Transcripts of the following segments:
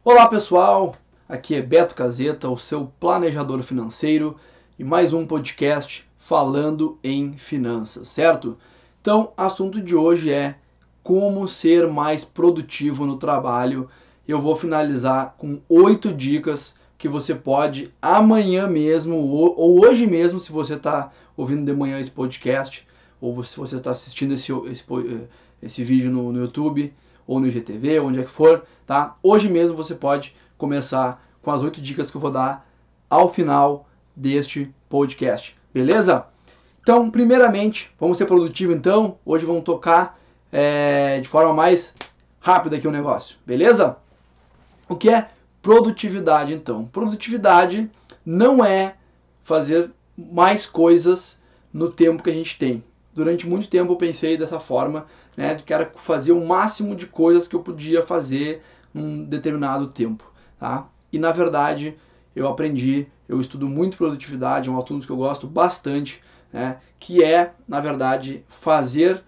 Olá pessoal, aqui é Beto Caseta, o seu planejador financeiro e mais um podcast falando em finanças, certo? Então, o assunto de hoje é como ser mais produtivo no trabalho. Eu vou finalizar com 8 dicas que você pode amanhã mesmo ou hoje mesmo, se você está ouvindo de manhã esse podcast, ou se você está assistindo esse vídeo no YouTube ou no IGTV, onde é que for, tá? Hoje mesmo você pode começar com as 8 dicas que eu vou dar ao final deste podcast, beleza? Então, primeiramente, vamos ser produtivos então. Hoje vamos tocar de forma mais rápida aqui o negócio, beleza? O que é produtividade então? Produtividade não é fazer mais coisas no tempo que a gente tem. Durante muito tempo eu pensei dessa forma, né, que era fazer o máximo de coisas que eu podia fazer num determinado tempo, tá? E na verdade eu estudo muito produtividade, é um assunto que eu gosto bastante, né, que é, na verdade, fazer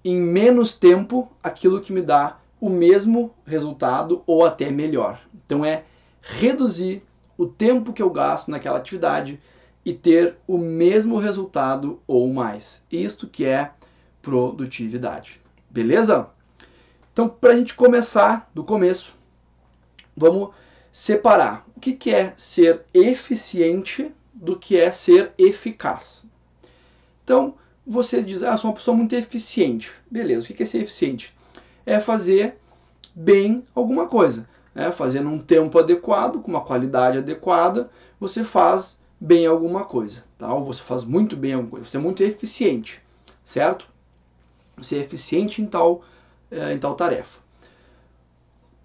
em menos tempo aquilo que me dá o mesmo resultado ou até melhor. Então é reduzir o tempo que eu gasto naquela atividade e ter o mesmo resultado ou mais. Isto que é produtividade. Beleza? Então, para a gente começar do começo, vamos separar o que é ser eficiente do que é ser eficaz. Então, você diz, sou uma pessoa muito eficiente. Beleza, o que é ser eficiente? É fazer bem alguma coisa. Né? Fazer num tempo adequado, com uma qualidade adequada, você faz bem alguma coisa. Tá? Ou você faz muito bem alguma coisa. Você é muito eficiente, certo? Você é eficiente em tal tarefa.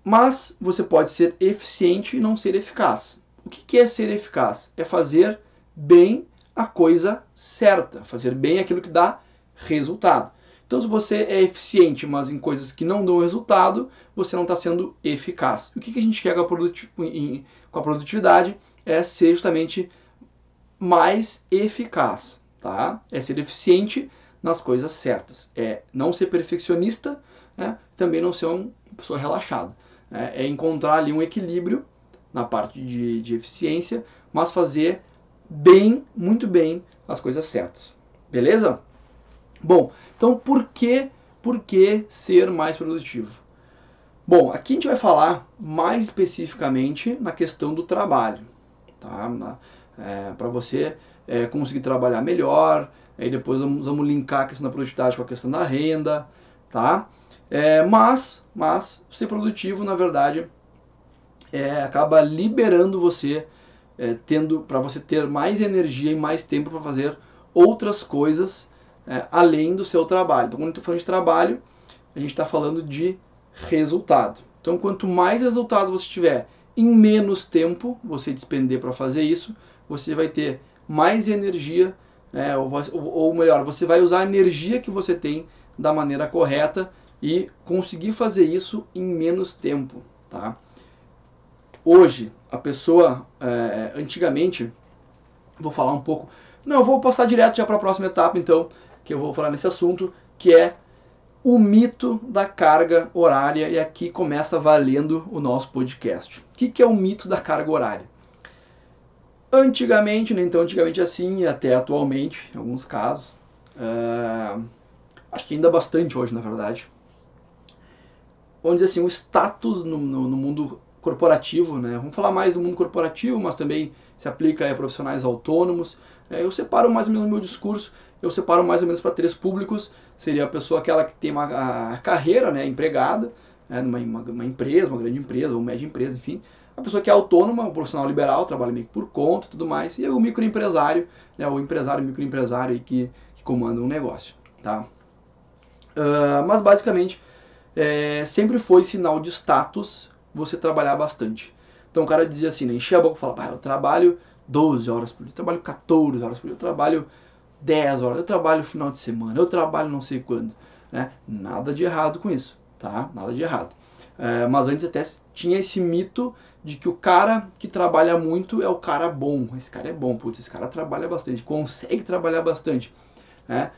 Mas você pode ser eficiente e não ser eficaz. O que é ser eficaz? É fazer bem a coisa certa, fazer bem aquilo que dá resultado. Então, se você é eficiente, mas em coisas que não dão resultado, você não está sendo eficaz. O que a gente quer com a produtividade é ser justamente mais eficaz, tá? É ser eficiente nas coisas certas. É não ser perfeccionista, né? Também não ser uma pessoa relaxada. Né? É encontrar ali um equilíbrio na parte de eficiência, mas fazer bem, muito bem, as coisas certas. Beleza? Bom, então por que ser mais produtivo? Bom, aqui a gente vai falar mais especificamente na questão do trabalho, tá? Para você conseguir trabalhar melhor, aí depois vamos linkar a questão da produtividade com a questão da renda, tá? Mas ser produtivo, na verdade, acaba liberando você, tendo para você ter mais energia e mais tempo para fazer outras coisas além do seu trabalho. Então, quando eu estou falando de trabalho, a gente está falando de resultado. Então, quanto mais resultado você tiver em menos tempo você despender para fazer isso, você vai ter mais energia, né, ou melhor, você vai usar a energia que você tem da maneira correta e conseguir fazer isso em menos tempo. Tá? Hoje, a pessoa, antigamente, vou falar um pouco, não, eu vou passar direto já para a próxima etapa, então, que eu vou falar nesse assunto, que é o mito da carga horária, e aqui começa valendo o nosso podcast. O que é o mito da carga horária? Antigamente, nem tão antigamente assim, e até atualmente, em alguns casos, acho que ainda bastante hoje, na verdade, vamos dizer assim, o status no mundo corporativo, né? Vamos falar mais do mundo corporativo, mas também se aplica a profissionais autônomos. Eu separo mais ou menos no meu discurso, eu separo mais ou menos para 3 públicos. Seria a pessoa aquela que tem a carreira, né, empregada, numa empresa, uma grande empresa ou média empresa, enfim. A pessoa que é autônoma, o profissional liberal, trabalha meio que por conta e tudo mais. E o microempresário, né, o empresário, microempresário que comanda um negócio, tá? Mas basicamente sempre foi sinal de status você trabalhar bastante. Então o cara dizia assim, né, enchia a boca e falava, eu trabalho 12 horas por dia, eu trabalho 14 horas por dia, eu trabalho 10 horas, eu trabalho final de semana, eu trabalho não sei quando. Né? Nada de errado com isso, tá? Nada de errado. Mas antes até tinha esse mito de que o cara que trabalha muito é o cara bom. Esse cara é bom, putz, esse cara trabalha bastante, consegue trabalhar bastante. Né?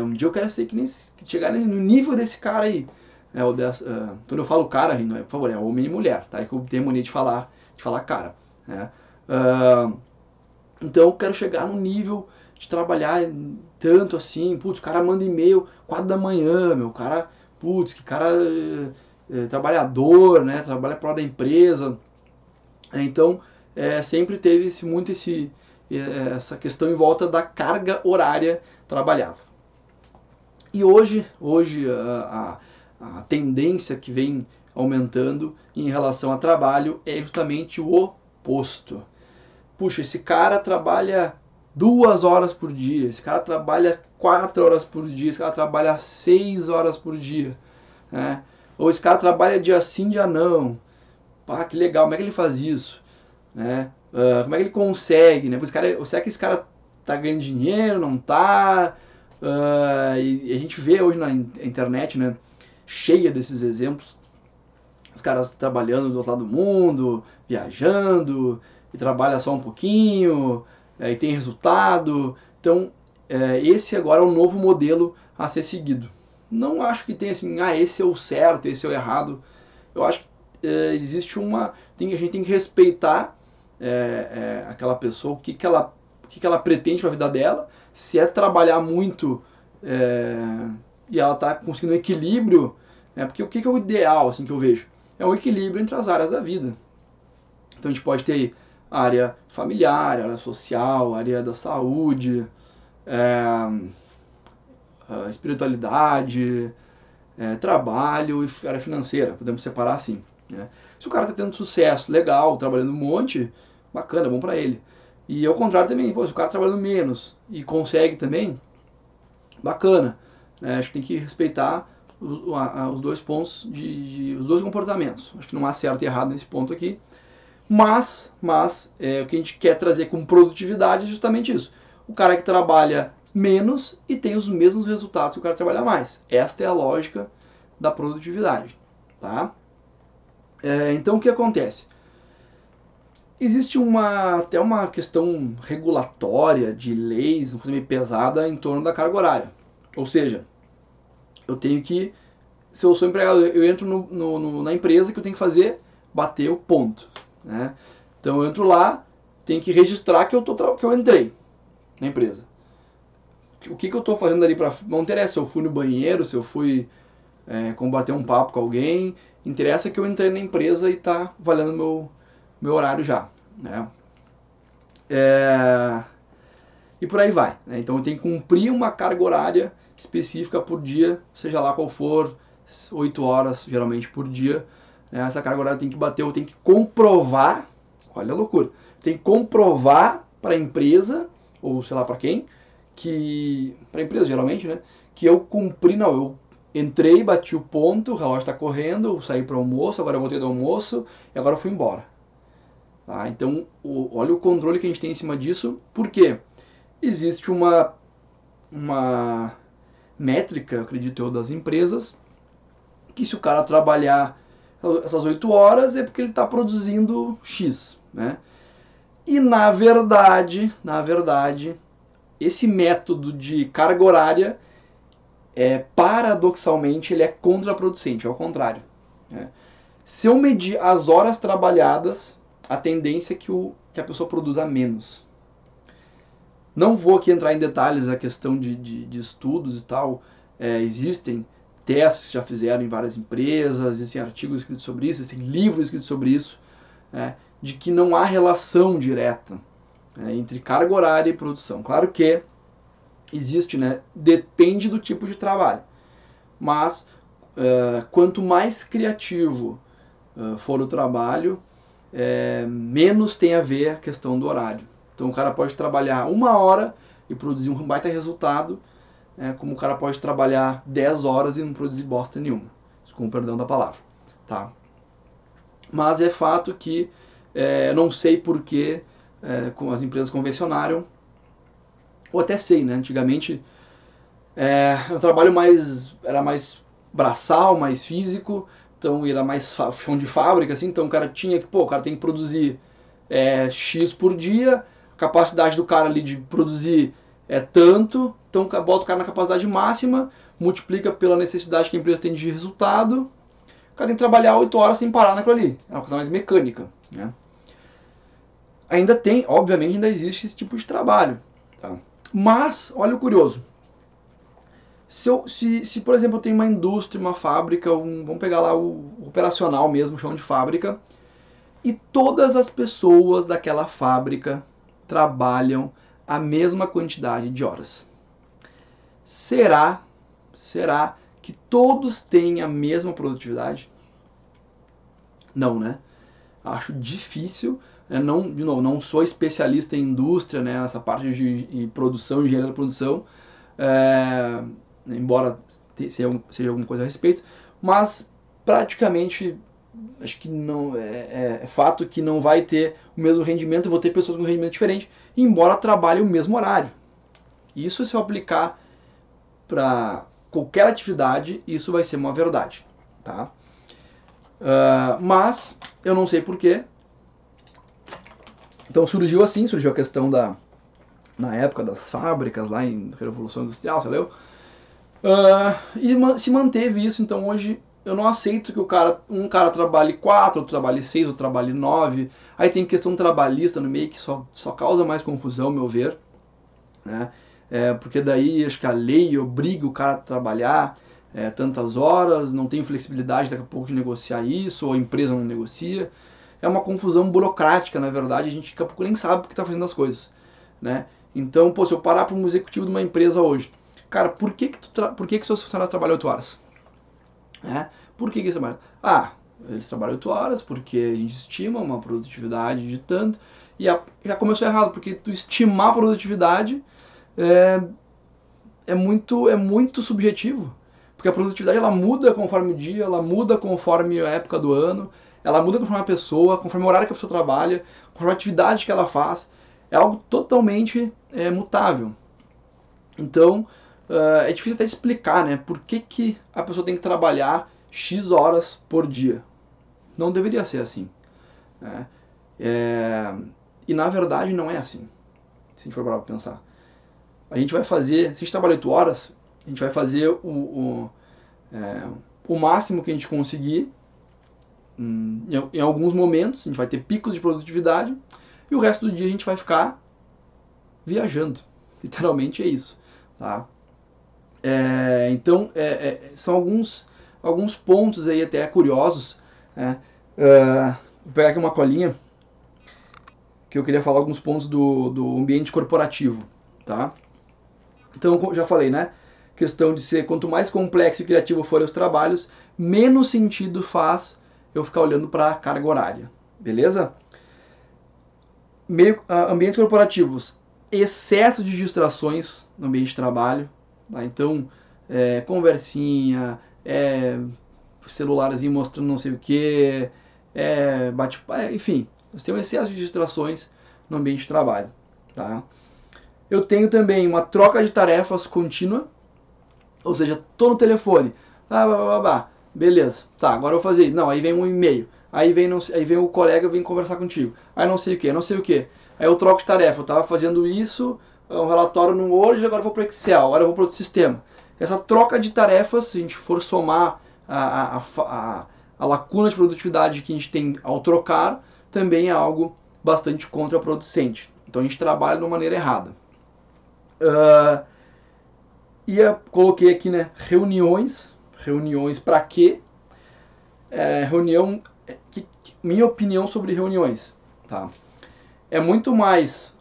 Um dia eu quero ser que chegar no nível desse cara aí. Quando eu falo cara, por favor, é homem e mulher, tá? É que eu tenho mania de falar cara, né? Então eu quero chegar no nível de trabalhar tanto assim, putz, o cara manda e-mail 4 da manhã, meu, o cara, putz, que cara trabalhador, né? Trabalha para da empresa. Então, sempre teve essa questão em volta da carga horária trabalhada. E hoje a tendência que vem aumentando em relação a trabalho é justamente o oposto. Puxa, esse cara trabalha 2 horas por dia, esse cara trabalha 4 horas por dia, esse cara trabalha 6 horas por dia, né? Ou esse cara trabalha dia sim, dia não. Ah, que legal, como é que ele faz isso? Né? Como é que ele consegue? Né? Será que esse cara tá ganhando dinheiro, não tá? E a gente vê hoje na internet, né, cheia desses exemplos, os caras trabalhando do outro lado do mundo, viajando, e trabalha só um pouquinho, e tem resultado. Então, esse agora é o novo modelo a ser seguido. Não acho que tenha assim, esse é o certo, esse é o errado. Eu acho que existe a gente tem que respeitar aquela pessoa, o que ela pretende para a vida dela, se é trabalhar muito e ela está conseguindo um equilíbrio, porque o que é o ideal assim, que eu vejo? É um equilíbrio entre as áreas da vida. Então a gente pode ter a área familiar, a área social, a área da saúde, a espiritualidade, trabalho e área financeira, podemos separar assim. Né? Se o cara está tendo sucesso, legal, trabalhando um monte, bacana, bom para ele. E ao contrário também, se o cara trabalhando menos e consegue também, bacana. Acho que tem que respeitar os dois pontos, os dois comportamentos. Acho que não há certo e errado nesse ponto aqui. Mas o que a gente quer trazer como produtividade é justamente isso. O cara que trabalha menos e tem os mesmos resultados que o cara que trabalha mais. Esta é a lógica da produtividade. Tá? Então o que acontece? Existe até uma questão regulatória de leis, uma coisa meio pesada em torno da carga horária. Ou seja, eu tenho que, se eu sou empregado, eu entro na empresa que eu tenho que fazer, bater o ponto. Né? Então eu entro lá, tenho que registrar que eu entrei na empresa. O que eu estou fazendo ali para... Não interessa se eu fui no banheiro, se eu fui combater um papo com alguém, interessa que eu entrei na empresa e está valendo meu horário já. Né? E por aí vai. Né? Então eu tenho que cumprir uma carga horária específica por dia, seja lá qual for, 8 horas geralmente por dia. Né? Essa carga horária tem que bater, eu tenho que comprovar, olha a loucura, tem que comprovar para a empresa, ou sei lá para quem, para a empresa geralmente, né, que eu cumpri, não, eu entrei, bati o ponto, o relógio está correndo, eu saí para o almoço, agora eu voltei do almoço e agora eu fui embora. Tá? Então, olha o controle que a gente tem em cima disso, porque existe uma métrica, acredito eu, das empresas, que se o cara trabalhar essas 8 horas é porque ele está produzindo X. Né? E na verdade, esse método de carga horária, paradoxalmente, ele é contraproducente, ao contrário. Né? Se eu medir as horas trabalhadas, a tendência é que a pessoa produza menos. Não vou aqui entrar em detalhes a questão de estudos e tal. Existem testes que já fizeram em várias empresas, existem artigos escritos sobre isso, existem livros escritos sobre isso, de que não há relação direta entre carga horária e produção. Claro que existe, né? Depende do tipo de trabalho. Mas quanto mais criativo for o trabalho, menos tem a ver a questão do horário. Então o cara pode trabalhar 1 hora e produzir um baita resultado, como o cara pode trabalhar 10 horas e não produzir bosta nenhuma. Com o perdão da palavra. Tá? Mas é fato que não sei porquê como as empresas convencionaram, ou até sei, né? Antigamente o trabalho era mais braçal, mais físico, então era mais chão de fábrica, assim, então o cara tem que produzir X por dia, a capacidade do cara ali de produzir tanto, então bota o cara na capacidade máxima, multiplica pela necessidade que a empresa tem de resultado, o cara tem que trabalhar 8 horas sem parar naquilo ali. É uma coisa mais mecânica, né? Ainda tem, obviamente, ainda existe esse tipo de trabalho. Tá? Mas, olha o curioso. Se, por exemplo, eu tenho uma indústria, uma fábrica, vamos pegar lá o operacional mesmo, chão de fábrica, e todas as pessoas daquela fábrica trabalham a mesma quantidade de horas. Será que todos têm a mesma produtividade? Não, né? Acho difícil. Não, de novo, não sou especialista em indústria, né, nessa parte de produção, engenharia da produção, embora seja alguma coisa a respeito, mas praticamente acho que não é fato que não vai ter o mesmo rendimento, eu vou ter pessoas com rendimento diferente, embora trabalhem o mesmo horário. Isso, se eu aplicar para qualquer atividade, isso vai ser uma verdade, tá? Mas eu não sei porquê. Então surgiu a questão na época das fábricas, lá em Revolução Industrial, você leu? E se manteve isso. Então hoje eu não aceito que um cara trabalhe 4, outro trabalhe 6, outro trabalhe 9. Aí tem questão trabalhista no meio que só causa mais confusão, ao meu ver, né? Porque daí acho que a lei obriga o cara a trabalhar tantas horas, não tem flexibilidade daqui a pouco de negociar isso, ou a empresa não negocia. É uma confusão burocrática, na verdade, a gente daqui a pouco nem sabe porque está fazendo as coisas, né? Então, se eu parar para um executivo de uma empresa hoje, cara, por que seus funcionários trabalham 8 horas? Por que eles trabalham? Eles trabalham 8 horas porque a gente estima uma produtividade de tanto, e já começou errado, porque tu estimar a produtividade é muito subjetivo, porque a produtividade ela muda conforme o dia, ela muda conforme a época do ano, ela muda conforme a pessoa, conforme o horário que a pessoa trabalha, conforme a atividade que ela faz. É algo totalmente mutável. Então, é difícil até explicar, né? Por que a pessoa tem que trabalhar X horas por dia. Não deveria ser assim, né? E na verdade não é assim, se a gente for parar para pensar. A gente vai fazer, se a gente trabalha 8 horas, a gente vai fazer o máximo que a gente conseguir. Em alguns momentos a gente vai ter picos de produtividade e o resto do dia a gente vai ficar viajando. Literalmente é isso, tá? Então são alguns pontos aí até curiosos, né? Vou pegar aqui uma colinha que eu queria falar alguns pontos do ambiente corporativo, tá? Então, já falei, né? Questão de ser, quanto mais complexo e criativo forem os trabalhos, menos sentido faz eu ficar olhando para a carga horária, beleza? Ambientes corporativos, excesso de distrações no ambiente de trabalho, tá? Então, conversinha, celularzinho mostrando não sei o que, enfim, nós temos excesso de distrações no ambiente de trabalho, tá? Eu tenho também uma troca de tarefas contínua, ou seja, tô no telefone, beleza, tá, agora eu vou fazer isso. Não, aí vem um e-mail, aí vem o colega vem conversar contigo, aí não sei o que, aí eu troco de tarefa, eu tava fazendo isso, um relatório no Word, agora eu vou para o Excel, agora eu vou para outro sistema. Essa troca de tarefas, se a gente for somar a lacuna de produtividade que a gente tem ao trocar, também é algo bastante contraproducente. Então a gente trabalha de uma maneira errada. Coloquei aqui, né, reuniões para quê? Minha opinião sobre reuniões, tá? É muito mais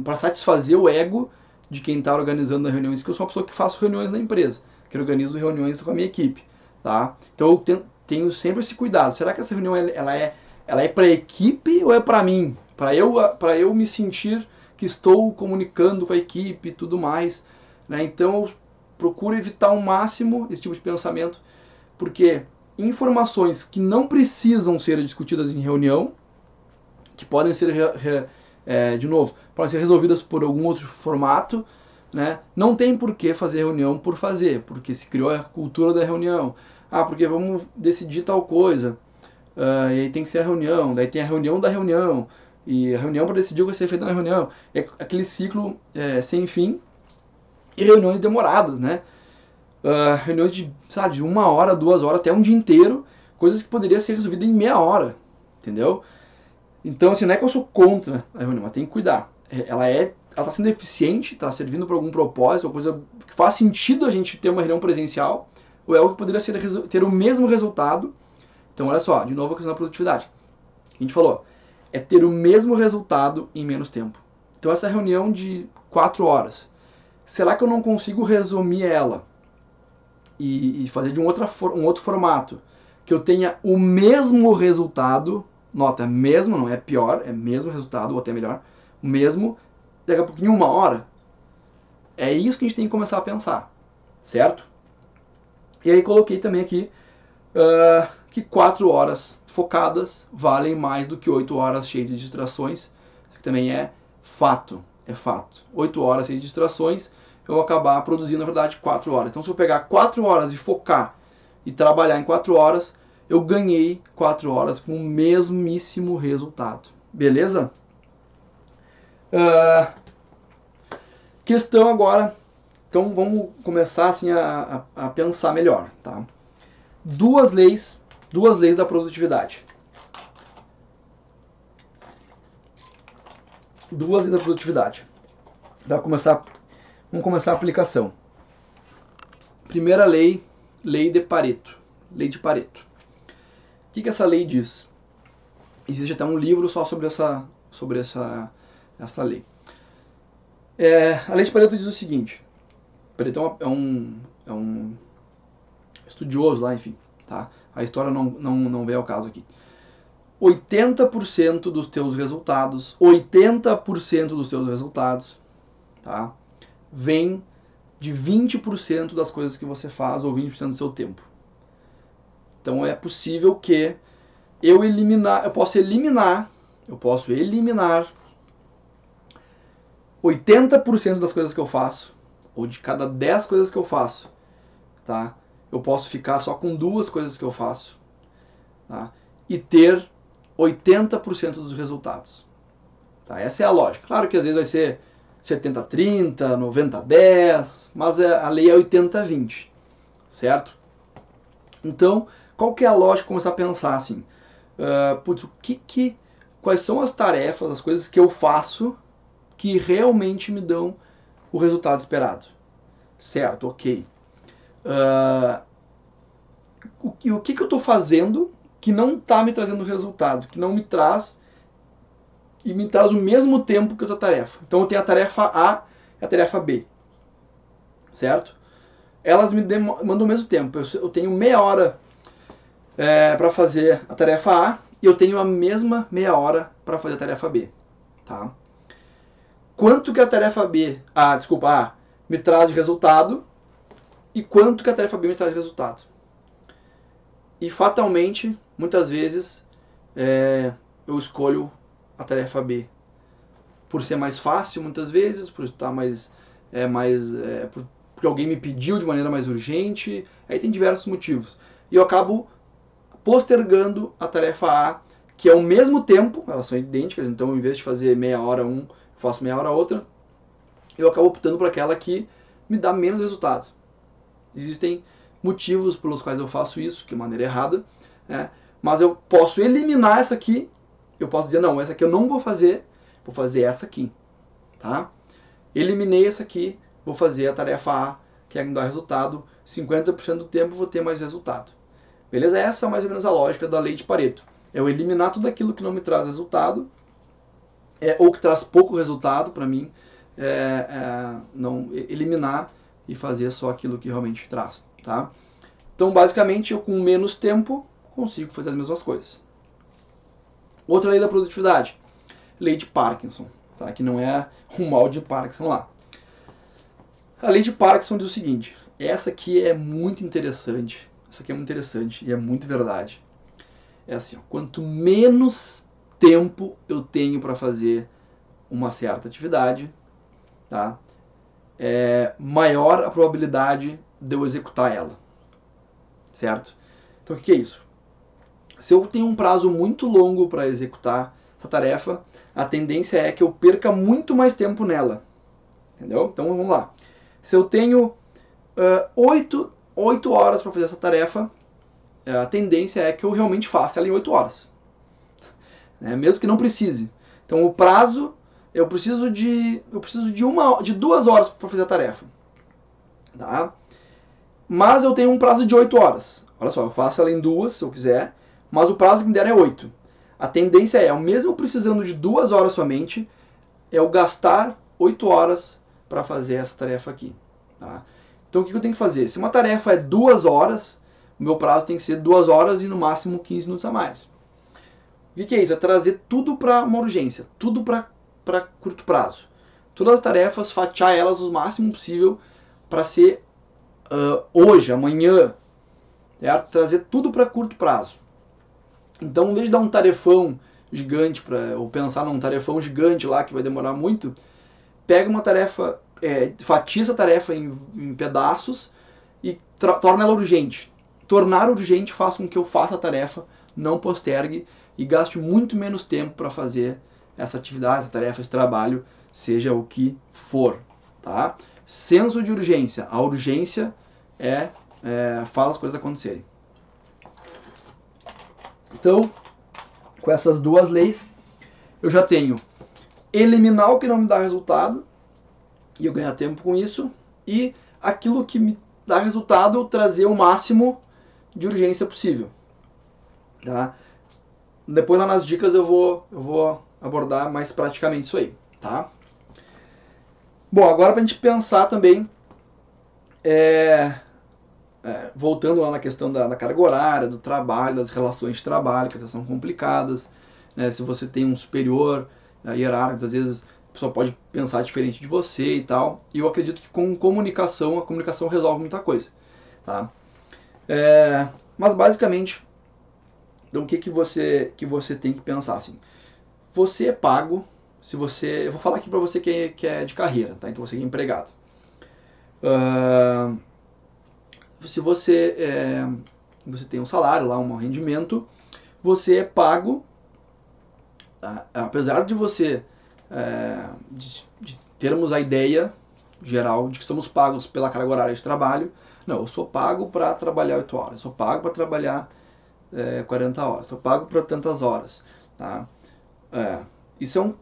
para satisfazer o ego de quem está organizando as reuniões, que eu sou uma pessoa que faço reuniões na empresa, que organizo reuniões com a minha equipe, tá? Então eu tenho sempre esse cuidado. Será que essa reunião ela é para a equipe ou é para mim? Para eu me sentir que estou comunicando com a equipe e tudo mais, né? Então eu procuro evitar ao máximo esse tipo de pensamento, porque informações que não precisam ser discutidas em reunião, que podem ser de novo, podem ser resolvidas por algum outro formato, né? Não tem por que fazer reunião por fazer, porque se criou a cultura da reunião. Porque vamos decidir tal coisa, e aí tem que ser a reunião, daí tem a reunião da reunião, e a reunião para decidir o que vai ser feito na reunião. É aquele ciclo sem fim, E reuniões demoradas, né? Reuniões de, sabe, de 1 hora, 2 horas, até um dia inteiro, coisas que poderiam ser resolvidas em meia hora, entendeu? Então, assim, não é que eu sou contra a reunião, mas tem que cuidar. Ela tá sendo eficiente, tá servindo para algum propósito, uma coisa que faz sentido a gente ter uma reunião presencial, ou é algo que poderia ter o mesmo resultado. Então, olha só, de novo a questão da produtividade. A gente falou, é ter o mesmo resultado em menos tempo. Então, essa reunião de 4 horas, será que eu não consigo resumir ela e fazer de um outro formato, que eu tenha o mesmo resultado, nota, mesmo, não é pior, é mesmo resultado, ou até melhor, o mesmo, daqui a pouquinho 1 hora? É isso que a gente tem que começar a pensar, certo? E aí coloquei também aqui que 4 horas focadas valem mais do que 8 horas cheias de distrações. Isso aqui também é fato, 8 horas cheias de distrações, eu vou acabar produzindo, na verdade, 4 horas. Então, se eu pegar 4 horas e focar e trabalhar em 4 horas, eu ganhei 4 horas com o mesmíssimo resultado. Beleza? Questão agora, então vamos começar assim a pensar melhor, tá? Duas leis da produtividade. Vamos começar a aplicação. Primeira lei, lei de Pareto. O que essa lei diz? Existe até um livro só sobre essa lei. A lei de Pareto diz o seguinte. Pareto é um estudioso lá, enfim, tá? A história não vem ao caso aqui. 80% dos teus resultados, tá, vem de 20% das coisas que você faz, ou 20% do seu tempo. Então é possível que eu posso eliminar 80% das coisas que eu faço, ou de cada 10 coisas que eu faço, tá? Eu posso ficar só com 2 coisas que eu faço, tá? E ter 80% dos resultados. Tá? Essa é a lógica. Claro que às vezes vai ser 70-30, 90-10, mas a lei é 80-20, certo? Então, qual que é a lógica? Começar a pensar assim, quais são as tarefas, as coisas que eu faço que realmente me dão o resultado esperado? Certo, ok. O que eu estou fazendo que não está me trazendo resultado, que não me traz e me traz o mesmo tempo que outra tarefa. Então eu tenho a tarefa A e a tarefa B, certo? Elas me demandam o mesmo tempo. Eu tenho meia hora para fazer a tarefa A e eu tenho a mesma meia hora para fazer a tarefa B, tá? Quanto que a tarefa A me traz de resultado e quanto que a tarefa B me traz de resultado? E fatalmente, muitas vezes, eu escolho a tarefa B por ser mais fácil, muitas vezes, por estar porque alguém me pediu de maneira mais urgente. Aí tem diversos motivos. E eu acabo postergando a tarefa A, que é ao mesmo tempo, elas são idênticas, então em vez de fazer meia hora eu faço meia hora outra, eu acabo optando por aquela que me dá menos resultados. Existem motivos pelos quais eu faço isso, de maneira errada, né? Mas eu posso eliminar essa aqui, eu posso dizer, não, essa aqui eu não vou fazer essa aqui, tá? Eliminei essa aqui, vou fazer a tarefa A, que é me dar resultado, 50% do tempo vou ter mais resultado. Beleza? Essa é mais ou menos a lógica da lei de Pareto. É eu eliminar tudo aquilo que não me traz resultado, ou que traz pouco resultado para mim, não eliminar e fazer só aquilo que realmente traz, tá? Então, basicamente, eu com menos tempo consigo fazer as mesmas coisas. Outra lei da produtividade, lei de Parkinson, tá? Que não é um mal de Parkinson lá. A lei de Parkinson diz o seguinte, essa aqui é muito interessante, e é muito verdade. É assim, quanto menos tempo eu tenho para fazer uma certa atividade, tá? Maior a probabilidade de eu executar ela, certo? Então o que é isso? Se eu tenho um prazo muito longo para executar essa tarefa, a tendência é que eu perca muito mais tempo nela, entendeu? Então vamos lá. Se eu tenho 8 horas para fazer essa tarefa, a tendência é que eu realmente faça ela em 8 horas. Mesmo que não precise. Então o prazo, eu preciso de 2 horas para fazer a tarefa. Tá? Mas eu tenho um prazo de 8 horas. Olha só, eu faço ela em 2 se eu quiser, mas o prazo que me der é 8. A tendência é, mesmo precisando de 2 horas somente, eu gastar 8 horas para fazer essa tarefa aqui. Tá? Então o que eu tenho que fazer? Se uma tarefa é 2 horas, o meu prazo tem que ser 2 horas e no máximo 15 minutos a mais. O que é isso? É trazer tudo para uma urgência, tudo para curto prazo. Todas as tarefas, fatiar elas o máximo possível para ser hoje, amanhã, trazer tudo para curto prazo. Então, em vez de dar um tarefão gigante, ou pensar num tarefão gigante lá que vai demorar muito, pega uma tarefa, fatia essa tarefa em pedaços e torna ela urgente. Tornar urgente faz com que eu faça a tarefa, não postergue e gaste muito menos tempo para fazer essa atividade, essa tarefa, esse trabalho, seja o que for. Tá? Senso de urgência. A urgência faz as coisas acontecerem. Então, com essas duas leis, eu já tenho eliminar o que não me dá resultado, e eu ganhar tempo com isso, e aquilo que me dá resultado, eu trazer o máximo de urgência possível. Tá? Depois lá nas dicas eu vou abordar mais praticamente isso aí. Tá? Bom, agora para a gente pensar também, voltando lá na questão da carga horária, do trabalho, das relações de trabalho, que essas são complicadas. Né? Se você tem um superior hierárquico, às vezes a pessoa pode pensar diferente de você e tal. E eu acredito que com comunicação, a comunicação resolve muita coisa. Tá? Mas basicamente, então, o que você tem que pensar? Assim, você é pago, eu vou falar aqui para você que é de carreira, tá? Então você é empregado. Se você tem um salário lá, um rendimento, você é pago, apesar de você de termos a ideia geral de que somos pagos pela carga horária de trabalho. Não, eu sou pago para trabalhar 8 horas, eu sou pago para trabalhar 40 horas, sou pago para tantas horas. Tá? Isso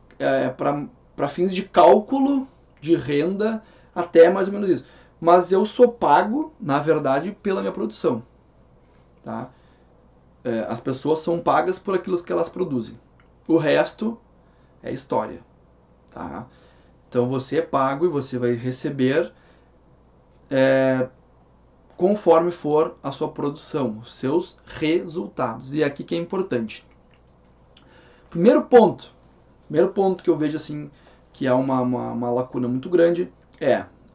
para fins de cálculo de renda, até mais ou menos isso. Mas eu sou pago, na verdade, pela minha produção. Tá? As pessoas são pagas por aquilo que elas produzem. O resto é história. Tá? Então você é pago e você vai receber conforme for a sua produção, os seus resultados. E é aqui que é importante. Primeiro ponto que eu vejo assim que há uma lacuna muito grande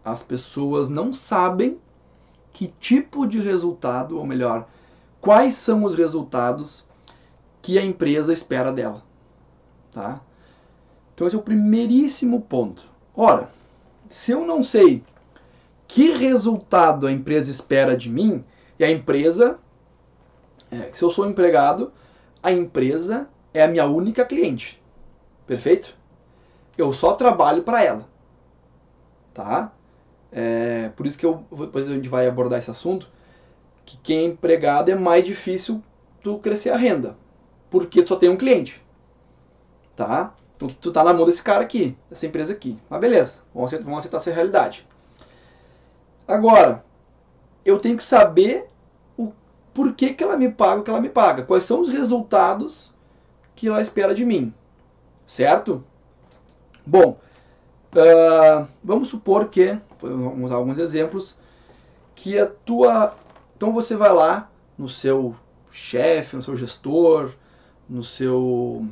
as pessoas não sabem que tipo de resultado, ou melhor, quais são os resultados que a empresa espera dela. Tá? Então esse é o primeiríssimo ponto. Ora, se eu não sei que resultado a empresa espera de mim, e a empresa, se eu sou empregado, a empresa é a minha única cliente. Perfeito? Eu só trabalho para ela. Tá? Por isso que depois a gente vai abordar esse assunto, que quem é empregado é mais difícil tu crescer a renda, porque tu só tem um cliente. Tá? Então tu tá na mão desse cara aqui, dessa empresa aqui. Mas beleza, vamos aceitar essa realidade. Agora, eu tenho que saber o porquê que ela me paga o que ela me paga. Quais são os resultados que ela espera de mim. Certo? Bom, vamos supor que, vamos usar alguns exemplos, que então você vai lá no seu chefe, no seu gestor, no seu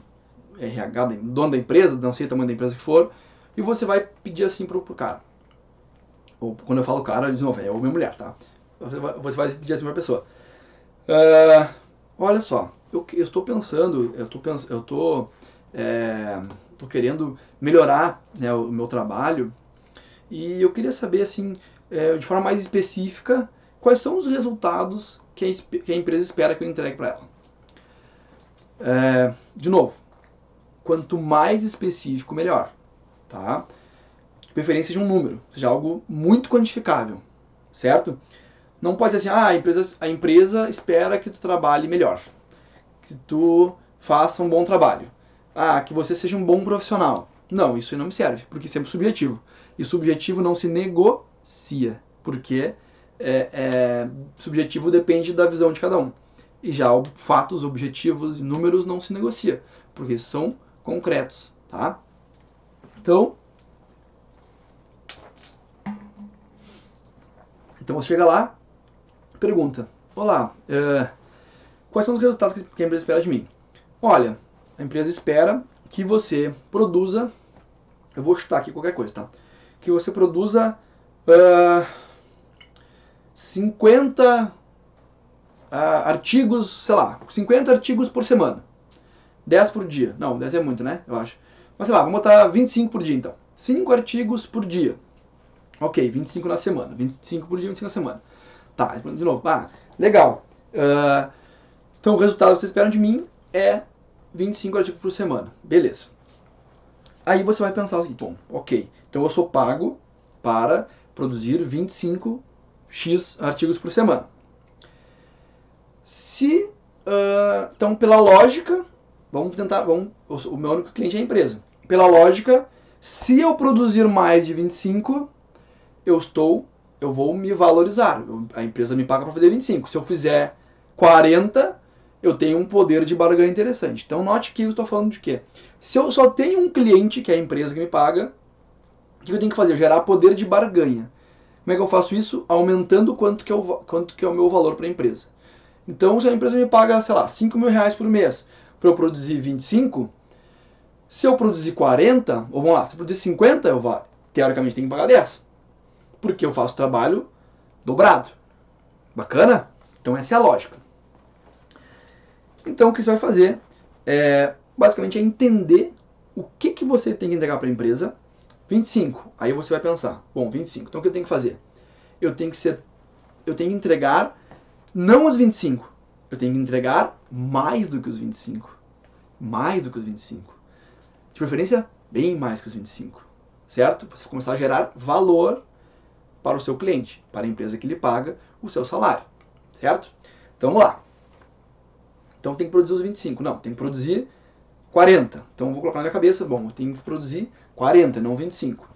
RH, dono da empresa, não sei o tamanho da empresa que for, e você vai pedir assim pro cara. Ou quando eu falo cara, de novo, é minha mulher, tá? Você vai pedir assim pra pessoa. Olha só, eu estou pensando, tô querendo melhorar, né, o meu trabalho, e eu queria saber, assim, de forma mais específica, quais são os resultados que a empresa espera que eu entregue para ela. De novo, quanto mais específico, melhor. Tá? De preferência seja um número, seja algo muito quantificável, certo? Não pode ser assim, a empresa espera que tu trabalhe melhor, que tu faça um bom trabalho, que você seja um bom profissional. Não, isso aí não me serve, porque isso é subjetivo. E subjetivo não se negocia, porque subjetivo depende da visão de cada um. E já fatos, objetivos e números não se negocia, porque são concretos, tá? Então você chega lá, pergunta, olá, quais são os resultados que a empresa espera de mim? Olha, a empresa espera que você produza, eu vou chutar aqui qualquer coisa, tá? Que você produza 50 artigos, sei lá, 50 artigos por semana. 10 por dia. Não, 10 é muito, né? Eu acho. Mas sei lá, vamos botar 25 por dia então. 5 artigos por dia. Ok, 25 na semana. 25 por dia, 25 na semana. Tá, de novo. Legal. Então o resultado que vocês esperam de mim é 25 artigos por semana. Beleza. Aí você vai pensar assim, bom, ok, então eu sou pago para produzir 25 X artigos por semana. Então, pela lógica, o meu único cliente é a empresa. Pela lógica, se eu produzir mais de 25, eu vou me valorizar. A empresa me paga para fazer 25. Se eu fizer 40, eu tenho um poder de barganha interessante. Então, note que eu estou falando de quê? Se eu só tenho um cliente, que é a empresa que me paga, o que eu tenho que fazer? Gerar poder de barganha. Como é que eu faço isso? Aumentando quanto que é o meu valor para a empresa. Então, se a empresa me paga, sei lá, 5 mil reais por mês para eu produzir 25, se eu produzir 40, ou vamos lá, se eu produzir 50, eu teoricamente tenho que pagar 10. Porque eu faço trabalho dobrado. Bacana? Então, essa é a lógica. Então, o que você vai fazer basicamente é entender o que você tem que entregar para a empresa. 25. Aí você vai pensar, bom, 25. Então, o que eu tenho que fazer? Eu tenho que entregar não os 25. Eu tenho que entregar mais do que os 25. Mais do que os 25. De preferência, bem mais que os 25. Certo? Você vai começar a gerar valor para o seu cliente, para a empresa que lhe paga o seu salário. Certo? Então, vamos lá. Então, tem que produzir os 25. Não, tem que produzir 40. Então, eu vou colocar na minha cabeça, bom, eu tenho que produzir 40, não 25.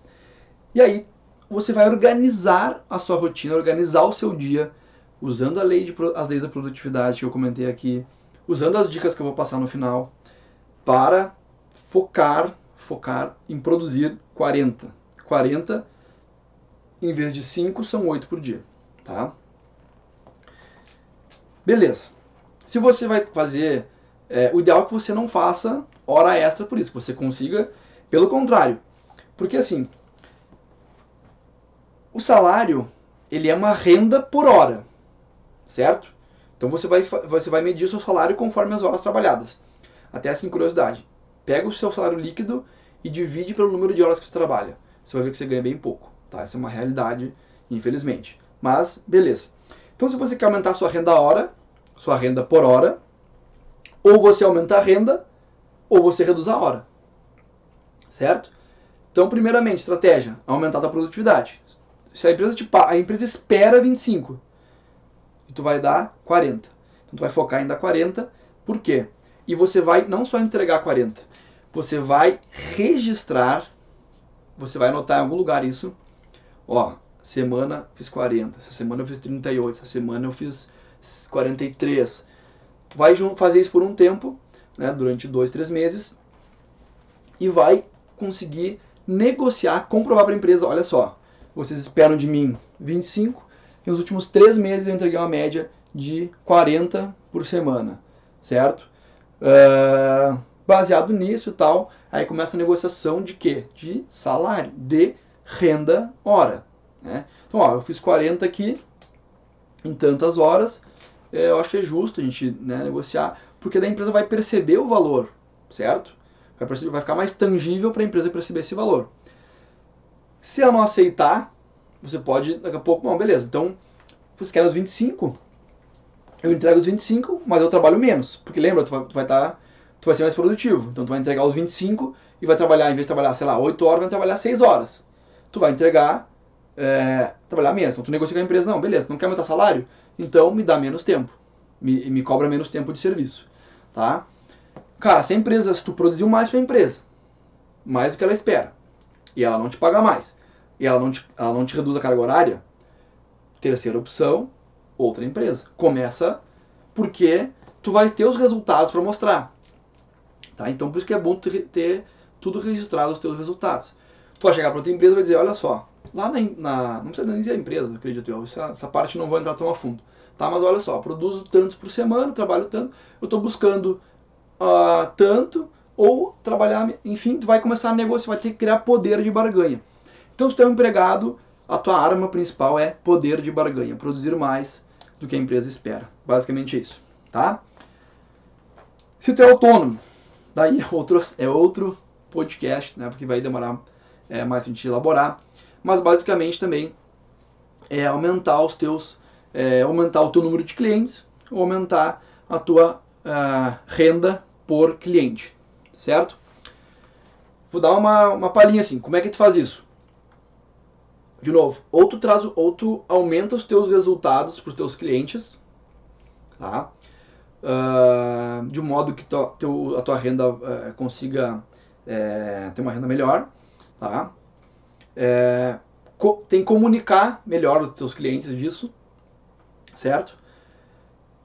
E aí, você vai organizar a sua rotina, organizar o seu dia, usando as leis da produtividade que eu comentei aqui, usando as dicas que eu vou passar no final, para focar em produzir 40. 40, em vez de 5, são 8 por dia. Tá? Beleza. Se você vai fazer... o ideal é que você não faça hora extra por isso, que você consiga, pelo contrário. Porque assim, o salário, ele é uma renda por hora. Certo? Então você vai medir o seu salário conforme as horas trabalhadas. Até assim, curiosidade. Pega o seu salário líquido e divide pelo número de horas que você trabalha. Você vai ver que você ganha bem pouco. Tá? Essa é uma realidade, infelizmente. Mas, beleza. Então, se você quer aumentar a sua renda hora, sua renda por hora, ou você aumenta a renda, ou você reduz a hora. Certo? Então, primeiramente, estratégia, aumentar a produtividade. Se a empresa espera 25, e tu vai dar 40. Então tu vai focar em dar 40. Por quê? E você vai não só entregar 40, você vai registrar, você vai anotar em algum lugar isso. Ó, semana fiz 40, essa semana eu fiz 38, essa semana eu fiz 43. Tu vai fazer isso por um tempo, né, durante 2, 3 meses, e vai conseguir negociar, comprovar para a empresa, olha só, vocês esperam de mim 25, e nos últimos 3 meses eu entreguei uma média de 40 por semana, certo? Baseado nisso e tal, aí começa a negociação de quê? De salário, de renda hora. Né? Então, ó, eu fiz 40 aqui em tantas horas, eu acho que é justo a gente, né, negociar, porque daí a empresa vai perceber o valor, certo? Vai ficar mais tangível para a empresa perceber esse valor. Se ela não aceitar, você pode, daqui a pouco, bom, beleza, então você quer os 25, eu entrego os 25, mas eu trabalho menos, porque lembra, tu vai ser mais produtivo, então tu vai entregar os 25 e vai trabalhar, em vez de trabalhar, sei lá, 8 horas, vai trabalhar 6 horas. tu vai entregar, trabalhar menos. Então tu negocia com a empresa, não, beleza, não quer aumentar salário? Então me dá menos tempo, me cobra menos tempo de serviço, tá? Cara, se a empresa, se tu produziu mais pra empresa, mais do que ela espera, e ela não te paga mais, e ela não te reduz a carga horária, terceira opção, outra empresa. Começa porque tu vai ter os resultados para mostrar. Tá? Então por isso que é bom ter tudo registrado, os teus resultados. Tu vai chegar para outra empresa e vai dizer, olha só, lá não precisa nem dizer a empresa, acredito eu, essa parte não vou entrar tão a fundo. Tá? Mas olha só, produzo tantos por semana, trabalho tanto, eu estou buscando tanto, ou trabalhar, enfim, tu vai começar a negociar, vai ter que criar poder de barganha. Então se tu é um empregado, a tua arma principal é poder de barganha, produzir mais do que a empresa espera. Basicamente é isso, tá? Se tu é autônomo, daí é outro podcast, né? Porque vai demorar mais pra gente elaborar. Mas basicamente também é aumentar aumentar o teu número de clientes, ou aumentar a tua renda por cliente, certo? Vou dar uma palhinha assim, como é que tu faz isso? De novo, ou tu aumenta os teus resultados para os teus clientes, tá? De um modo que a tua renda consiga ter uma renda melhor, tá? Tem que comunicar melhor os teus clientes disso, certo?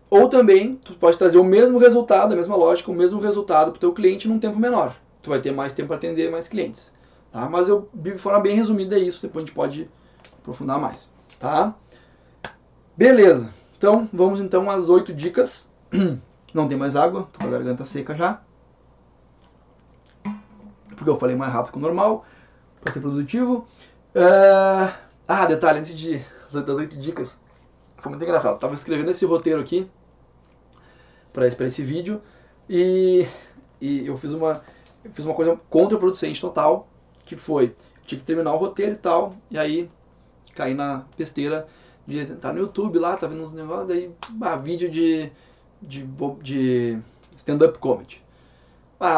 Ou também, tu pode trazer o mesmo resultado, a mesma lógica, o mesmo resultado para o teu cliente num tempo menor. Tu vai ter mais tempo para atender mais clientes. Tá? Mas de forma bem resumida é isso, depois a gente pode aprofundar mais. Tá? Beleza, então vamos então às 8 dicas. Não tem mais água, tô com a garganta seca já. Porque eu falei mais rápido que o normal, para ser produtivo. Detalhe, antes das 8 dicas, foi muito engraçado. Tava escrevendo esse roteiro aqui para esse vídeo e eu fiz uma coisa contraproducente total, que foi, tinha que terminar o roteiro e tal, e aí caí na besteira de estar no YouTube lá, tá vendo uns negócios, daí vídeo de stand-up comedy.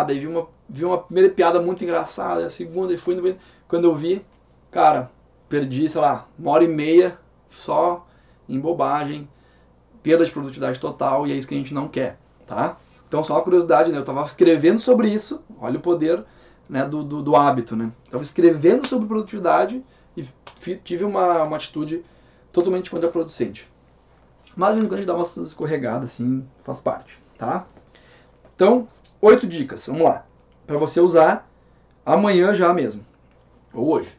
Daí vi uma primeira piada muito engraçada, a segunda, e fui indo, quando eu vi, cara, perdi, sei lá, 1h30 só em bobagem, perda de produtividade total, e é isso que a gente não quer, tá? Então, só uma curiosidade, né? Eu estava escrevendo sobre isso, olha o poder, né, do hábito, né? Estava escrevendo sobre produtividade e tive uma atitude totalmente contraproducente. Mas, quando a gente dá uma escorregada, assim, faz parte, tá? Então, 8 dicas, vamos lá. Para você usar amanhã já mesmo, ou hoje.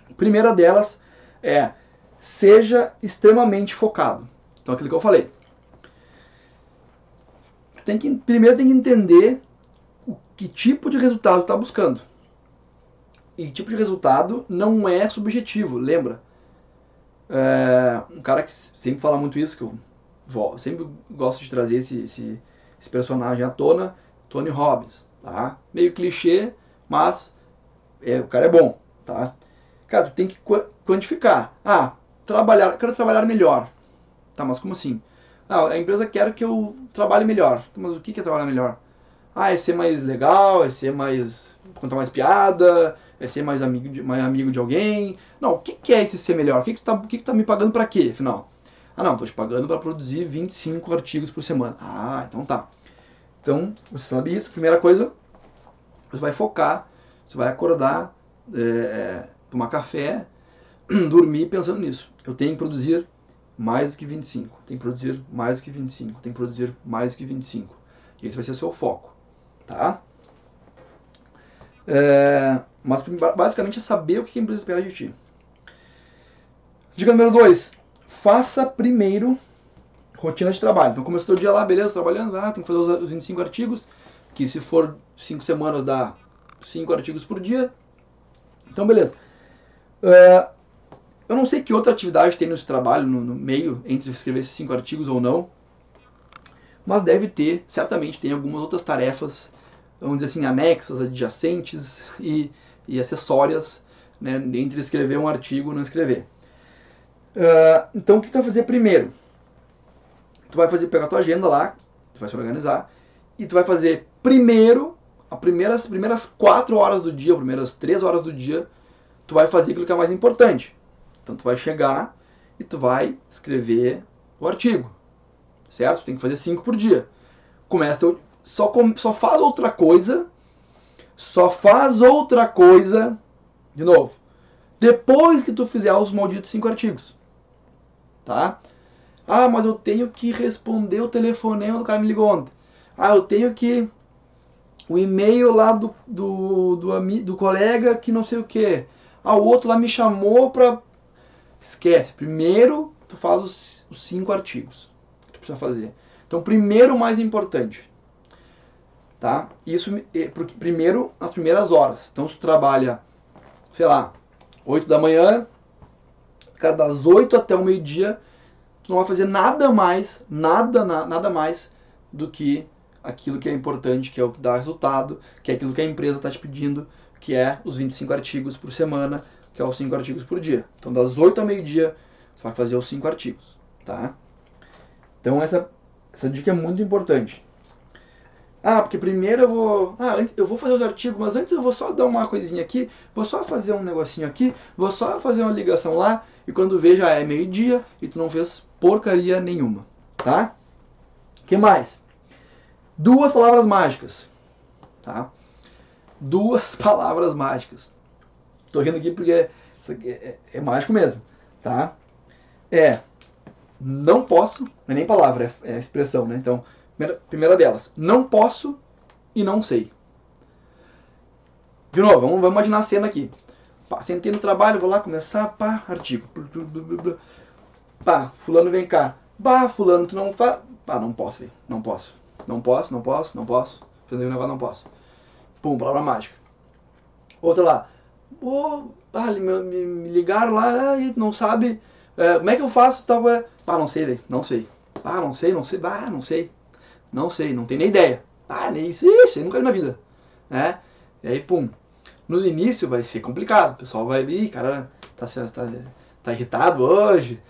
A primeira delas é, seja extremamente focado. Então, aquilo que eu falei. Primeiro tem que entender que tipo de resultado tu está buscando. E tipo de resultado não é subjetivo, lembra? Um cara que sempre fala muito isso, que eu sempre gosto de trazer esse personagem à tona, Tony Robbins, tá? Meio clichê, mas o cara é bom, tá? Cara, tu tem que quantificar. Quero trabalhar melhor. Tá, mas como assim? A empresa quer que eu trabalhe melhor. Mas o que é trabalhar melhor? É ser mais legal, é ser mais... contar mais piada, é ser mais amigo de alguém. Não, o que é esse ser melhor? O que tá me pagando pra quê, afinal? Não, tô te pagando para produzir 25 artigos por semana. Então tá. Então, você sabe isso. Primeira coisa, você vai focar, você vai acordar, tomar café, dormir pensando nisso. Eu tenho que produzir mais do que 25, tem que produzir mais do que 25, tem que produzir mais do que 25. Esse vai ser o seu foco, tá? Mas basicamente é saber o que a empresa espera de ti. Dica número 2, faça primeiro rotina de trabalho. Então começou o dia lá, beleza, trabalhando, tem que fazer os 25 artigos, que se for 5 semanas dá 5 artigos por dia. Então beleza. Eu não sei que outra atividade tem nesse trabalho, no meio, entre escrever esses 5 artigos ou não, mas deve ter, certamente tem algumas outras tarefas, vamos dizer assim, anexas, adjacentes e acessórias, né, entre escrever um artigo e não escrever. Então o que tu vai fazer primeiro? Tu vai pegar a tua agenda lá, tu vai se organizar, e tu vai fazer primeiro, as primeiras 4 horas do dia, as primeiras 3 horas do dia, tu vai fazer aquilo que é mais importante. Então tu vai chegar e tu vai escrever o artigo, certo? Tu tem que fazer 5 por dia. Começa, só faz outra coisa, de novo, depois que tu fizer os malditos 5 artigos, tá? Ah, mas eu tenho que responder o telefonema do cara que me ligou ontem. Ah, eu tenho que... o e-mail lá do colega que não sei o que. Ah, o outro lá me chamou pra... Esquece. Primeiro, tu faz os 5 artigos que tu precisa fazer. Então, primeiro, o mais importante. Tá? Isso, porque primeiro, nas primeiras horas. Então, se tu trabalha, sei lá, 8 da manhã, cara, das 8 até o meio-dia, tu não vai fazer nada mais do que aquilo que é importante, que é o que dá resultado, que é aquilo que a empresa está te pedindo, que é os 25 artigos por semana, que é os 5 artigos por dia. Então, das 8 ao meio-dia, você vai fazer os 5 artigos, tá? Então, essa dica é muito importante. Ah, porque primeiro eu vou... antes eu vou fazer os artigos, mas antes eu vou só dar uma coisinha aqui, vou só fazer um negocinho aqui, vou só fazer uma ligação lá, e quando vê já é meio-dia e tu não fez porcaria nenhuma, tá? O que mais? 2 palavras mágicas, tá? 2 palavras mágicas. Tô rindo aqui porque isso aqui é mágico mesmo, tá? Não posso, não é nem palavra, é expressão, né? Então, primeira delas, não posso e não sei. De novo, vamos imaginar a cena aqui. Pá, sentei no trabalho, vou lá começar, pá, artigo. Pá, fulano vem cá. Bah, fulano, tu não faz... Pá, não posso, velho. Não posso. Fazendo um negócio, não posso. Pum, palavra mágica. Outra lá. Me ligaram lá e não sabe... como é que eu faço? Não sei, velho. Não sei. Não sei. Não tenho nem ideia. Nem isso. Ixi, nunca vi na vida. Né? E aí, pum. No início vai ser complicado. O pessoal vai vir, cara, tá irritado hoje.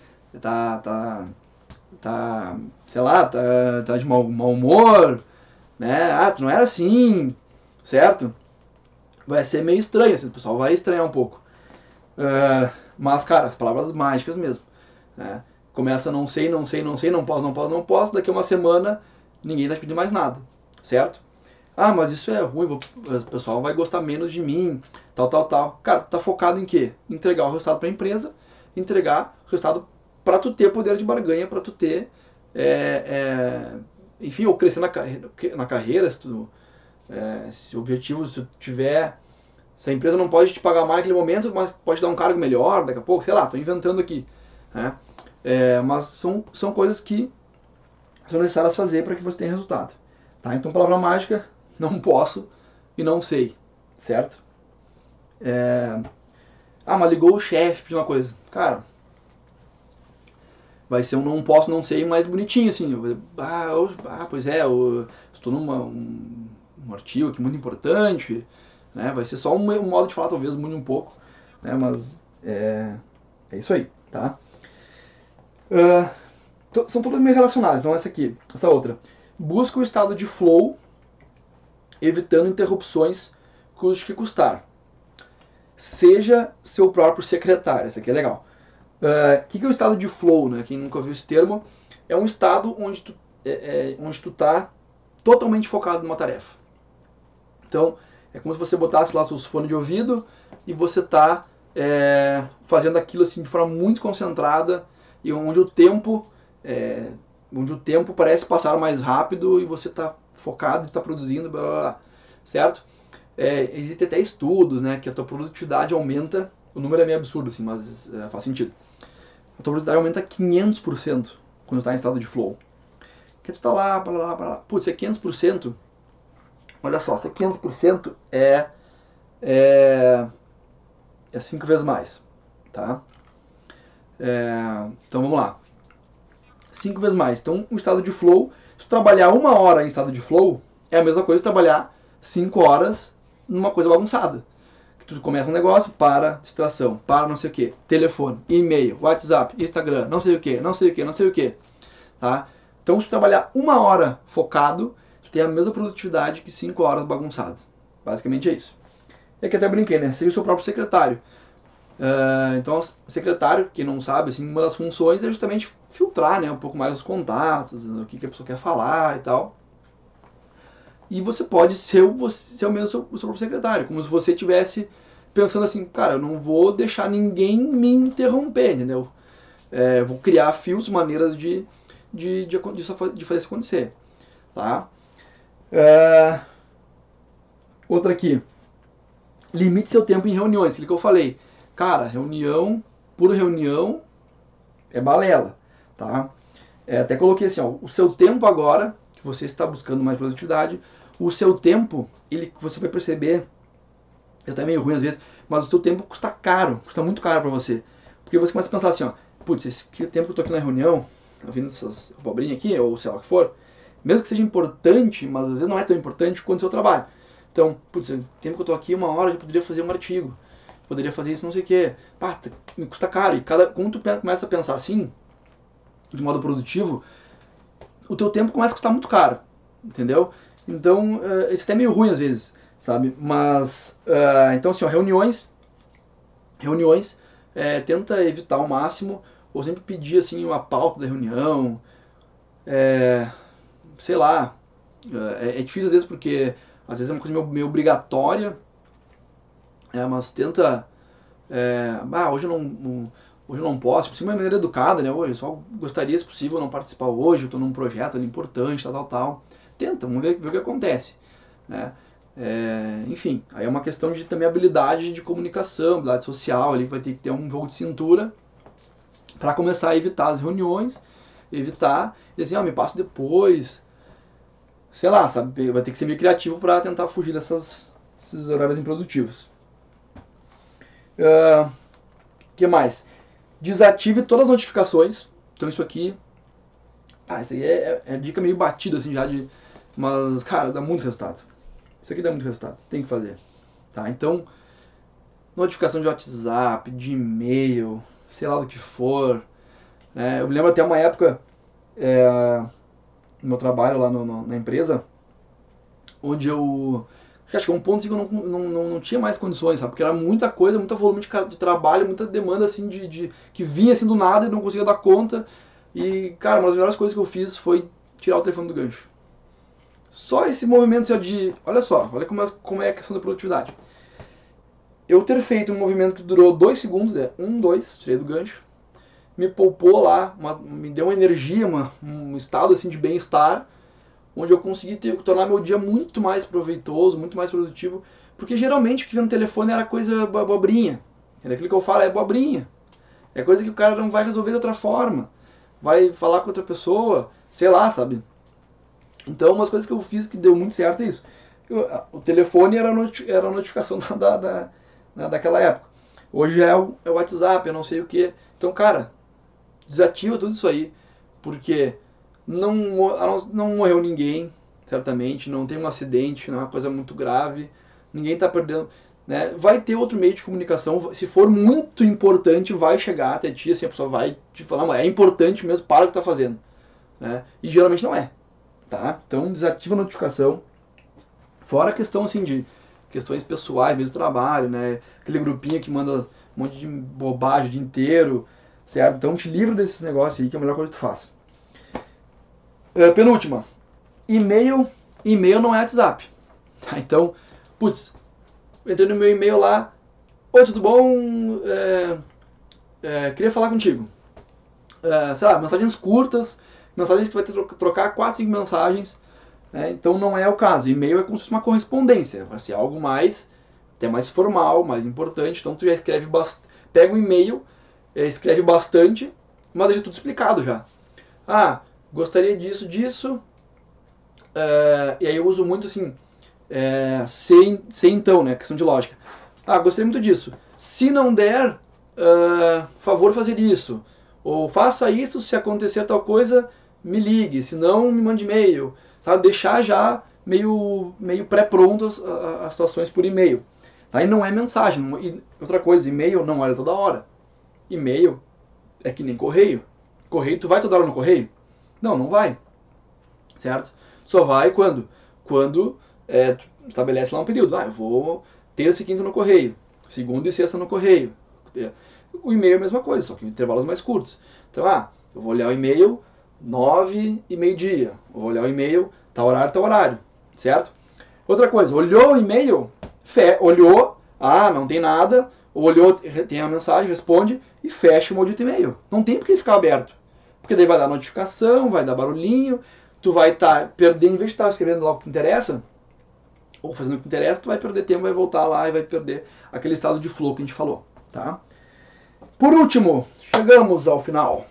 Sei lá, tá de mau humor. Né? Tu não era assim. Certo? Vai ser meio estranho. Assim, o pessoal vai estranhar um pouco. Mas, cara, as palavras mágicas mesmo. Né? Começa não sei, não posso. Daqui a uma semana ninguém tá te pedindo mais nada, certo? Mas isso é ruim, o pessoal vai gostar menos de mim, tal. Cara, tu tá focado em quê? Entregar o resultado pra empresa, entregar o resultado pra tu ter poder de barganha, pra tu ter, enfim, ou crescer na carreira, se o objetivo, se tu tiver... Se a empresa não pode te pagar mais naquele momento, mas pode dar um cargo melhor daqui a pouco, sei lá, tô inventando aqui, né? Mas são coisas que são necessárias fazer para que você tenha resultado. Tá? Então, palavra mágica, não posso e não sei, certo? Mas ligou o chefe, pediu uma coisa. Cara, vai ser um não posso, não sei, mais bonitinho, assim. Pois é, eu estou num artigo aqui muito importante, né? Vai ser só um modo de falar, talvez mude um pouco, né? Mas é isso aí, tá? São todas meio relacionadas, então essa outra. Busca o estado de flow, evitando interrupções, custe que custar. Seja seu próprio secretário, essa aqui é legal. O que é o estado de flow, né? Quem nunca ouviu esse termo, é um estado onde tu tá totalmente focado numa tarefa. Então, é como se você botasse lá seus fones de ouvido e você tá fazendo aquilo assim de forma muito concentrada e onde o tempo parece passar mais rápido e você está focado e está produzindo, blá, blá, blá, certo? Existem até estudos, né, que a tua produtividade aumenta, o número é meio absurdo, assim, mas faz sentido. A tua produtividade aumenta 500% quando está em estado de flow. Que tu tá lá, putz, é 500%, olha só, se é 500% é 5 vezes mais, tá? Então vamos lá. 5 vezes mais. Então, um estado de flow, se tu trabalhar 1 hora em estado de flow, é a mesma coisa que trabalhar 5 horas numa coisa bagunçada. Que tu começa um negócio, para, distração, para não sei o que, telefone, e-mail, WhatsApp, Instagram, não sei o que. Tá? Então, se tu trabalhar 1 hora focado, tu tem a mesma produtividade que 5 horas bagunçado. Basicamente é isso. E aqui até brinquei, né? Seja o seu próprio secretário. Então, o secretário, quem não sabe, assim, uma das funções é justamente filtrar, né, um pouco mais os contatos, o que a pessoa quer falar e tal. E você pode ser o mesmo o seu próprio secretário, como se você tivesse pensando assim, cara, eu não vou deixar ninguém me interromper, entendeu? Vou criar fios, maneiras de fazer isso acontecer, tá? Outra aqui, limite seu tempo em reuniões, aquilo que eu falei. Cara, reunião por reunião é balela, tá? Até coloquei assim, ó, o seu tempo agora, que você está buscando mais produtividade, o seu tempo, você vai perceber, é até meio ruim às vezes, mas o seu tempo custa caro, custa muito caro para você. Porque você começa a pensar assim, ó, putz, esse tempo que eu tô aqui na reunião, ouvindo essas abobrinhas aqui, ou sei lá o que for, mesmo que seja importante, mas às vezes não é tão importante quanto o seu trabalho. Então, putz, o tempo que eu tô aqui, 1 hora, eu poderia fazer um artigo, poderia fazer isso, não sei o quê. Pá, me custa caro. E quando tu começa a pensar assim, de modo produtivo, o teu tempo começa a custar muito caro, entendeu? Então, isso é até meio ruim às vezes, sabe? Mas, então assim, ó, reuniões, tenta evitar ao máximo, ou sempre pedir assim uma pauta da reunião, sei lá, é difícil às vezes porque às vezes é uma coisa meio obrigatória, mas tenta, hoje eu não posso, tipo, assim, de uma maneira educada, né? Hoje eu só gostaria, se possível, não participar hoje, eu estou num projeto ali importante, tal. Tenta, vamos ver o que acontece, né? Enfim, aí é uma questão de também habilidade de comunicação, habilidade social, ali vai ter que ter um jogo de cintura para começar a evitar as reuniões, evitar, e assim, me passa depois, sei lá, sabe? Vai ter que ser meio criativo para tentar fugir desses horários improdutivos. Que mais? Desative todas as notificações. Então isso aqui, isso aí é dica meio batida assim já de, mas cara, dá muito resultado. Isso aqui dá muito resultado, tem que fazer, tá? Então, notificação de WhatsApp, de e-mail, sei lá do que for, né? Eu me lembro até uma época no meu trabalho lá na empresa, onde eu acho que é um ponto assim, que eu não tinha mais condições, sabe? Porque era muita coisa, muito volume de trabalho, muita demanda assim que vinha assim do nada e não conseguia dar conta. E, cara, uma das melhores coisas que eu fiz foi tirar o telefone do gancho. Só esse movimento assim, de. Olha como é a questão da produtividade. Eu ter feito um movimento que durou 2 segundos, 1, 2, tirei do gancho, me poupou lá, me deu uma energia, um estado assim de bem-estar, onde eu consegui tornar meu dia muito mais proveitoso, muito mais produtivo, porque geralmente o que vinha no telefone era coisa bobrinha. Aquilo que eu falo é bobrinha. É coisa que o cara não vai resolver de outra forma. Vai falar com outra pessoa, sei lá, sabe? Então, umas coisas que eu fiz que deu muito certo é isso. O telefone era a notificação daquela época. Hoje é o WhatsApp, eu não sei o que. Então, cara, desativa tudo isso aí, porque não morreu ninguém, certamente, não tem um acidente, não é uma coisa muito grave, ninguém está perdendo. Né? Vai ter outro meio de comunicação, se for muito importante, vai chegar até ti, assim, a pessoa vai te falar, é importante mesmo, para o que está fazendo. Né? E geralmente não é. Tá? Então desativa a notificação. Fora a questão assim de questões pessoais, mesmo do trabalho, né? Aquele grupinho que manda um monte de bobagem o dia inteiro, certo? Então te livra desses negócios aí, que é a melhor coisa que tu faz. Penúltima, e-mail não é WhatsApp. Tá? Então, putz, entrei no meu e-mail lá, oi, tudo bom? Queria falar contigo. Sei lá, mensagens curtas, mensagens que vai ter que trocar 4, 5 mensagens. Né? Então não é o caso. E-mail é como se fosse uma correspondência, vai ser algo até mais formal, mais importante. Então tu já escreve pega o e-mail, escreve bastante, mas deixa tudo explicado já. Gostaria disso. E aí eu uso muito assim, se então, né? Questão de lógica. Gostaria muito disso. Se não der, favor fazer isso. Ou faça isso, se acontecer tal coisa, me ligue. Se não, me mande e-mail. Sabe? Deixar já meio pré-pronto as situações por e-mail. Aí não é mensagem. E outra coisa, e-mail não olha toda hora. E-mail é que nem correio. Correio, tu vai toda hora no correio? Não vai. Certo? Só vai quando? Quando tu estabelece lá um período. Eu vou terça e quinta no correio. Segunda e sexta no correio. O e-mail é a mesma coisa, só que em intervalos mais curtos. Então, eu vou olhar o e-mail 9 e meio-dia. Eu vou olhar o e-mail, tal horário, certo? Outra coisa, olhou o e-mail, olhou, não tem nada, olhou, tem a mensagem, responde e fecha o maldito e-mail. Não tem por que ficar aberto. Porque daí vai dar notificação, vai dar barulhinho, tu vai estar perdendo, em vez de estar escrevendo lá o que te interessa, ou fazendo o que te interessa, tu vai perder tempo, vai voltar lá e vai perder aquele estado de flow que a gente falou, tá? Por último, chegamos ao final.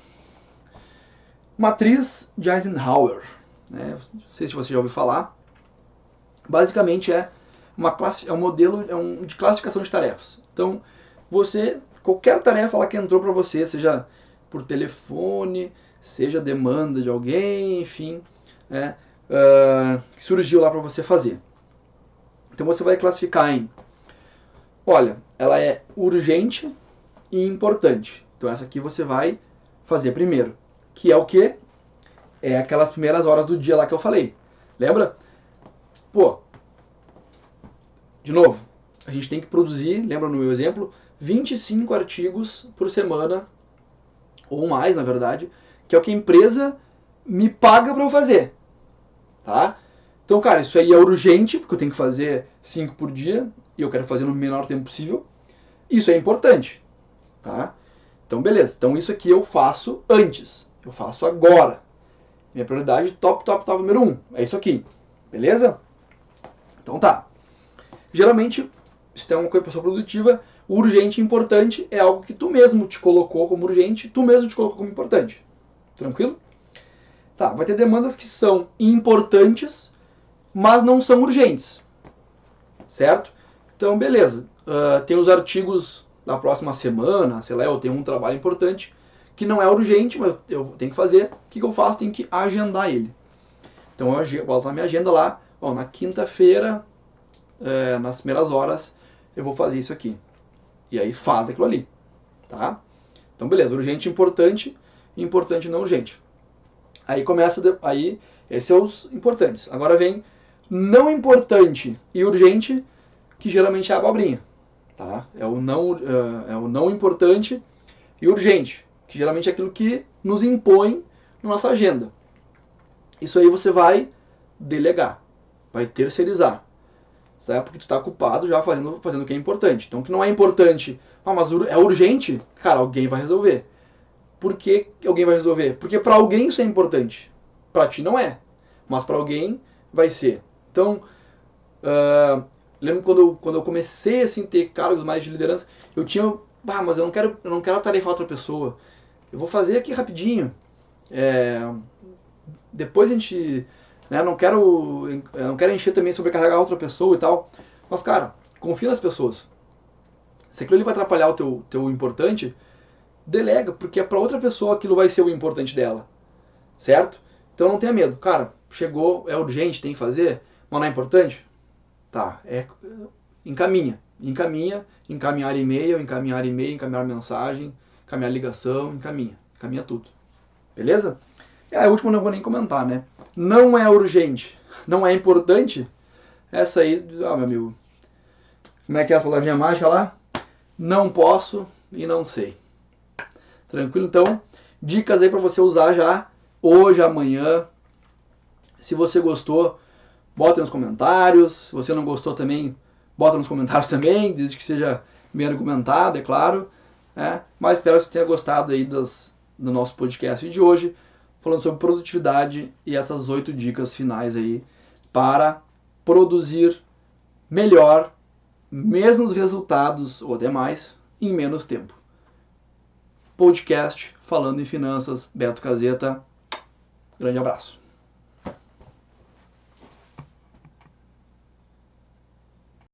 Matriz de Eisenhower. Né? Não sei se você já ouviu falar. Basicamente é um modelo de classificação de tarefas. Então, qualquer tarefa lá que entrou para você, seja por telefone, seja demanda de alguém, enfim, que surgiu lá para você fazer. Então você vai classificar em, olha, ela é urgente e importante. Então essa aqui você vai fazer primeiro. Que é o quê? É aquelas primeiras horas do dia lá que eu falei. Lembra? De novo, a gente tem que produzir, lembra no meu exemplo, 25 artigos por semana, ou mais na verdade, que é o que a empresa me paga para eu fazer. Tá? Então, cara, isso aí é urgente, porque eu tenho que fazer 5 por dia, e eu quero fazer no menor tempo possível. Isso é importante. Tá? Então, beleza. Então, isso aqui eu faço antes. Eu faço agora. Minha prioridade top, número 1. É isso aqui. Beleza? Então tá. Geralmente, se é uma pessoa produtiva, o urgente e importante é algo que tu mesmo te colocou como urgente, tu mesmo te colocou como importante. Tranquilo? Tá, vai ter demandas que são importantes, mas não são urgentes. Certo? Então, beleza. Tem os artigos da próxima semana, sei lá, eu tenho um trabalho importante que não é urgente, mas eu tenho que fazer. O que eu faço? Tenho que agendar ele. Então eu boto na minha agenda lá, na quinta-feira, nas primeiras horas, eu vou fazer isso aqui. E aí faz aquilo ali. Tá? Então beleza, urgente, importante não urgente. Aí começa, esses são os importantes. Agora vem não importante e urgente, que geralmente é a abobrinha. Tá? É o não importante e urgente, que geralmente é aquilo que nos impõe na nossa agenda. Isso aí você vai delegar, vai terceirizar, certo? Porque tu está ocupado já fazendo o que é importante. Então, o que não é importante, mas é urgente, cara, alguém vai resolver. Por que alguém vai resolver? Porque para alguém isso é importante. Para ti não é, mas para alguém vai ser. Então, lembro quando eu comecei assim, a ter cargos mais de liderança, eu tinha, mas eu não quero atarefar outra pessoa. Eu vou fazer aqui rapidinho. Depois a gente, não quero encher também, sobrecarregar outra pessoa e tal. Mas, cara, confia nas pessoas. Se aquilo ali vai atrapalhar o teu importante, delega, porque para outra pessoa aquilo vai ser o importante dela. Certo? Então não tenha medo. Cara, chegou, é urgente, tem que fazer, mas não é importante? Tá, encaminhar e-mail, encaminhar mensagem, encaminhar ligação, encaminha tudo. Beleza? E a última eu não vou nem comentar, né? Não é urgente, não é importante, essa aí, meu amigo, como é que é a palavrinha mágica lá? Não posso e não sei. Tranquilo? Então, dicas aí para você usar já hoje, amanhã. Se você gostou, bota nos comentários. Se você não gostou também, bota nos comentários também, desde que seja bem argumentado, é claro. Mas espero que você tenha gostado aí do nosso podcast de hoje, falando sobre produtividade e essas 8 dicas finais aí para produzir melhor, mesmos resultados ou até mais, em menos tempo. Podcast falando em finanças, Beto Caseta. Grande abraço.